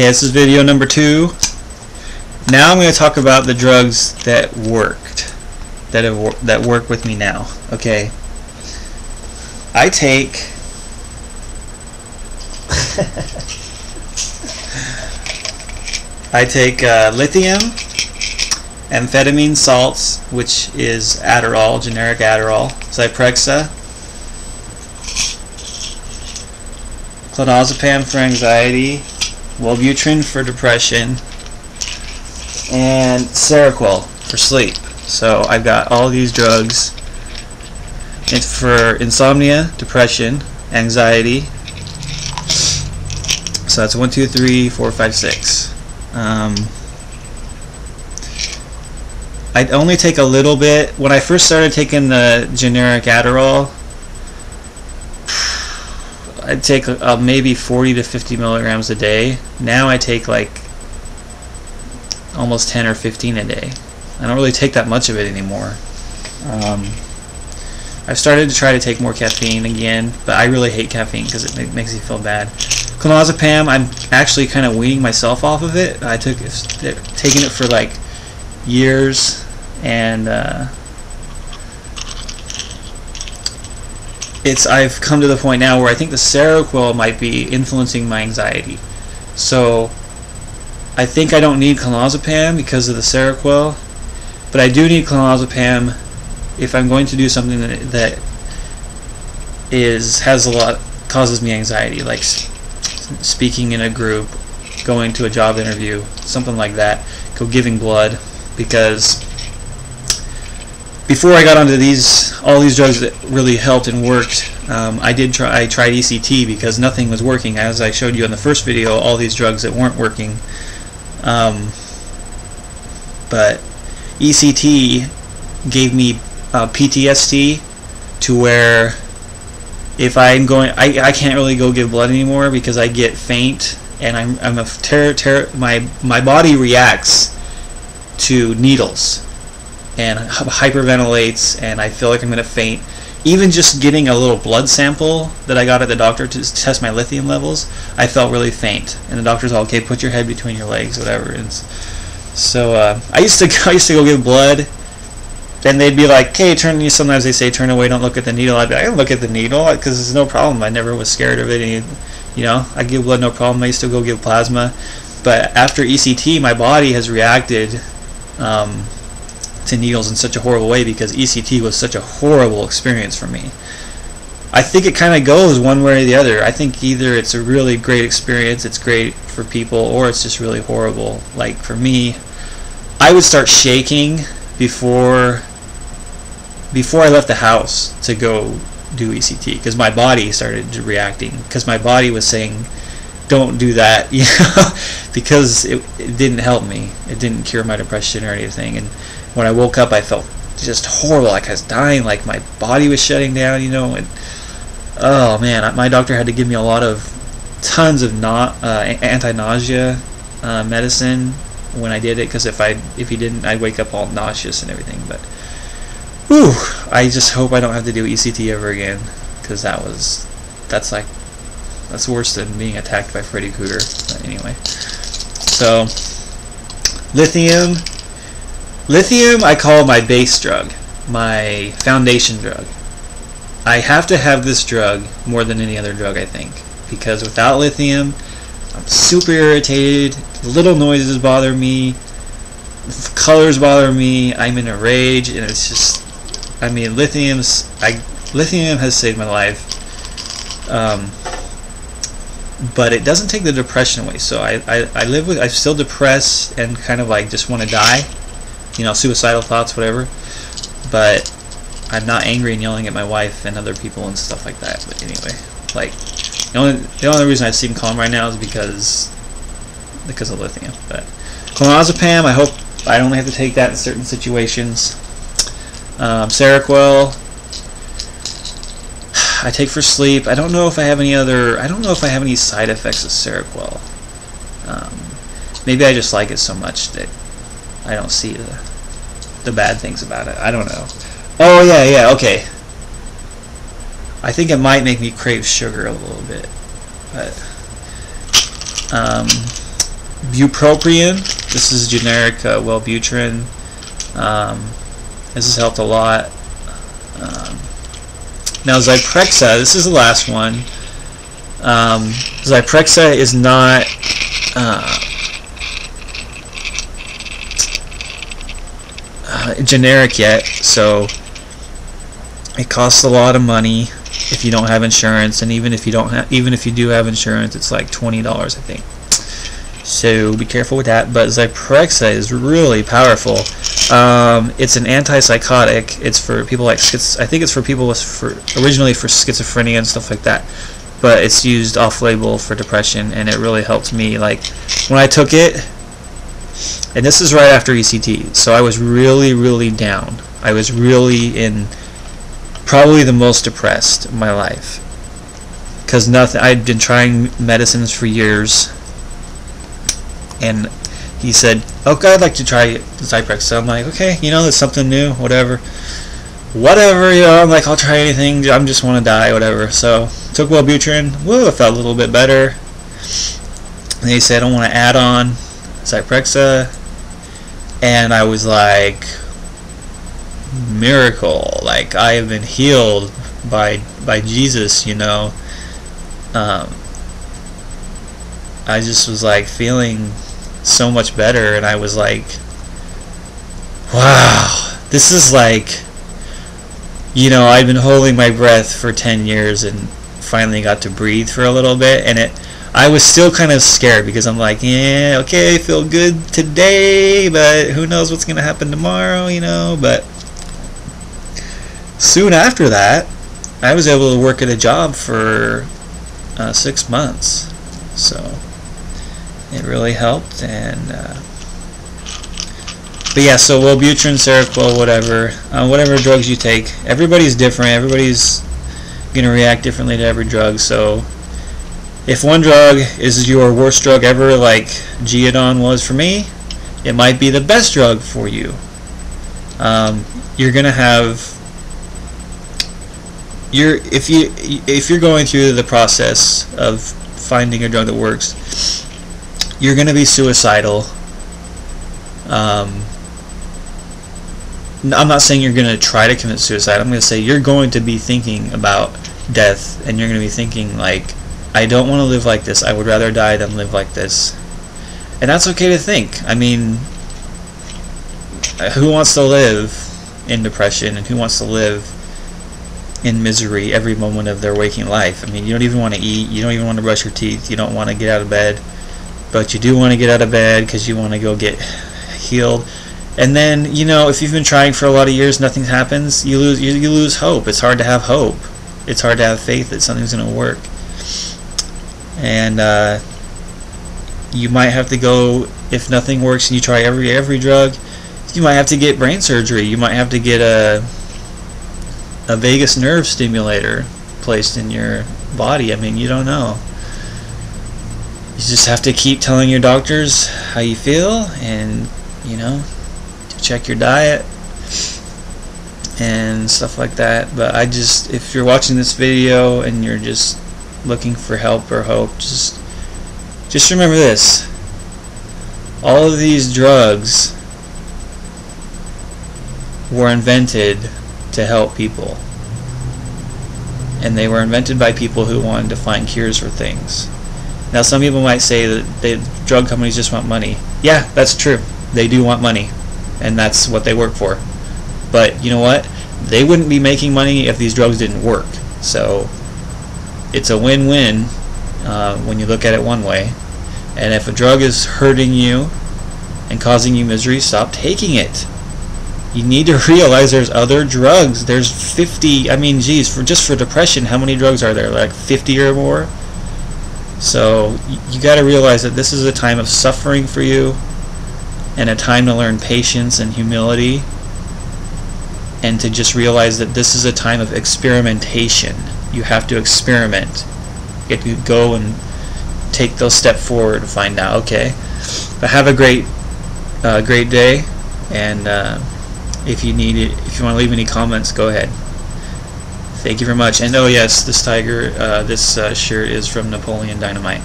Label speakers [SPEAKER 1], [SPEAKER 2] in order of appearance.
[SPEAKER 1] Okay, this is video number 2. Now I'm going to talk about the drugs that worked, that work with me now. Okay, I take lithium, amphetamine salts, which is Adderall, generic Adderall, Zyprexa, clonazepam for anxiety, Wellbutrin for depression, and Seroquel for sleep. So I've got all these drugs. It's for insomnia, depression, anxiety. So that's 1, 2, 3, 4, 5, 6. I'd only take a little bit. When I first started taking the generic Adderall, I'd take maybe 40 to 50 milligrams a day. Now I take like almost 10 or 15 a day. I don't really take that much of it anymore. I've started to try to take more caffeine again, but I really hate caffeine because it makes me feel bad. Clonazepam, I'm actually kind of weaning myself off of it. I taken it for like years, and I've come to the point now where I think the Seroquel might be influencing my anxiety. So I think I don't need clonazepam because of the Seroquel, but I do need clonazepam if I'm going to do something that causes me anxiety, like speaking in a group, going to a job interview, something like that, giving blood. Because before I got onto all these drugs that really helped and worked, I tried ECT because nothing was working. As I showed you in the first video, all these drugs that weren't working. But ECT gave me PTSD to where if I'm going, I can't really go give blood anymore because I get faint, and my body reacts to needles and hyperventilates, and I feel like I'm going to faint. Even just getting a little blood sample that I got at the doctor to test my lithium levels, I felt really faint, and the doctor's all, okay, put your head between your legs, whatever. And so I used to go give blood, and they'd be like, okay, sometimes they say turn away, don't look at the needle. I'd be like, I don't look at the needle because there's no problem. I never was scared of it. And, I give blood, no problem. I used to go give plasma. But after ECT, my body has reacted to needles in such a horrible way because ECT was such a horrible experience for me. I think it kind of goes one way or the other. I think either it's a really great experience, it's great for people, or it's just really horrible. Like for me, I would start shaking before I left the house to go do ECT because my body started reacting, because my body was saying don't do that, because it didn't help me. It didn't cure my depression or anything. And when I woke up, I felt just horrible, like I was dying, like my body was shutting down, and oh man, my doctor had to give me tons of anti-nausea medicine when I did it, because if he didn't, I'd wake up all nauseous and everything. But whew, I just hope I don't have to do ECT ever again, because that's worse than being attacked by Freddy Krueger. But anyway, so lithium I call my base drug, my foundation drug. I have to have this drug more than any other drug, I think, because without lithium, I'm super irritated, little noises bother me, colors bother me, I'm in a rage, and it's just, lithium has saved my life, but it doesn't take the depression away. So I'm still depressed and kind of like just want to die, suicidal thoughts, whatever, but I'm not angry and yelling at my wife and other people and stuff like that. But anyway, like the only reason I seem calm right now is because of lithium. But clonazepam, I hope I only have to take that in certain situations. Seroquel, I take for sleep. I don't know if I have any side effects of Seroquel. Maybe I just like it so much that I don't see the bad things about it. I don't know. Oh yeah, okay. I think it might make me crave sugar a little bit, but Bupropion. This is generic Wellbutrin. This has helped a lot. Now Zyprexa, this is the last one. Zyprexa is not generic yet, so it costs a lot of money if you don't have insurance, and even if you do have insurance, it's like $20, I think. So be careful with that. But Zyprexa is really powerful. It's an antipsychotic. It's for people like I think it's for people originally for schizophrenia and stuff like that. But it's used off-label for depression, and it really helped me. Like when I took it, and this is right after ECT, so I was really, really down. I was really in probably the most depressed in my life, because I'd been trying medicines for years. And he said, okay, I'd like to try Zyprexa. So I'm like, okay, it's something new, whatever, I'm like, I'll try anything, I just want to die, whatever. So took Wellbutrin. Woo, I felt a little bit better. And he said, I want to add on Zyprexa, and I was like, miracle, like I have been healed by Jesus, I just was like feeling so much better, and I was like, wow, this is like, I'd been holding my breath for 10 years and finally got to breathe for a little bit, and I was still kind of scared, because I'm like, yeah, okay, feel good today, but who knows what's gonna happen tomorrow, but soon after that, I was able to work at a job for 6 months, so it really helped. And but yeah, so Wellbutrin, Seroquel, whatever drugs you take, everybody's different. Everybody's gonna react differently to every drug. So if one drug is your worst drug ever, like Geodon was for me, it might be the best drug for you. You're gonna have if you're going through the process of finding a drug that works, you're going to be suicidal. I'm not saying you're going to try to commit suicide. I'm going to say you're going to be thinking about death, and you're going to be thinking like, I don't want to live like this. I would rather die than live like this. And that's okay to think. I mean, who wants to live in depression, and who wants to live in misery every moment of their waking life? I mean, you don't even want to eat, you don't even want to brush your teeth, you don't want to get out of bed, but you do want to get out of bed because you want to go get healed. And then, if you've been trying for a lot of years, nothing happens, you lose hope. It's hard to have hope. It's hard to have faith that something's going to work. And you might have to go, if nothing works and you try every drug, you might have to get brain surgery. You might have to get a vagus nerve stimulator placed in your body. I mean, you don't know. You just have to keep telling your doctors how you feel, and to check your diet and stuff like that. But if you're watching this video and you're just looking for help or hope, just remember this: all of these drugs were invented to help people, and they were invented by people who wanted to find cures for things. Now, some people might say that drug companies just want money. Yeah, that's true. They do want money, and that's what they work for. But you know what? They wouldn't be making money if these drugs didn't work. So it's a win-win when you look at it one way. And if a drug is hurting you and causing you misery, stop taking it. You need to realize there's other drugs. There's 50, I mean, geez, just for depression, how many drugs are there? Like 50 or more? So you got to realize that this is a time of suffering for you, and a time to learn patience and humility, and to just realize that this is a time of experimentation. You have to experiment. You have to go and take those steps forward to find out. Okay, but have a great day, and if you want to leave any comments, go ahead. Thank you very much. And oh yes, this shirt is from Napoleon Dynamite.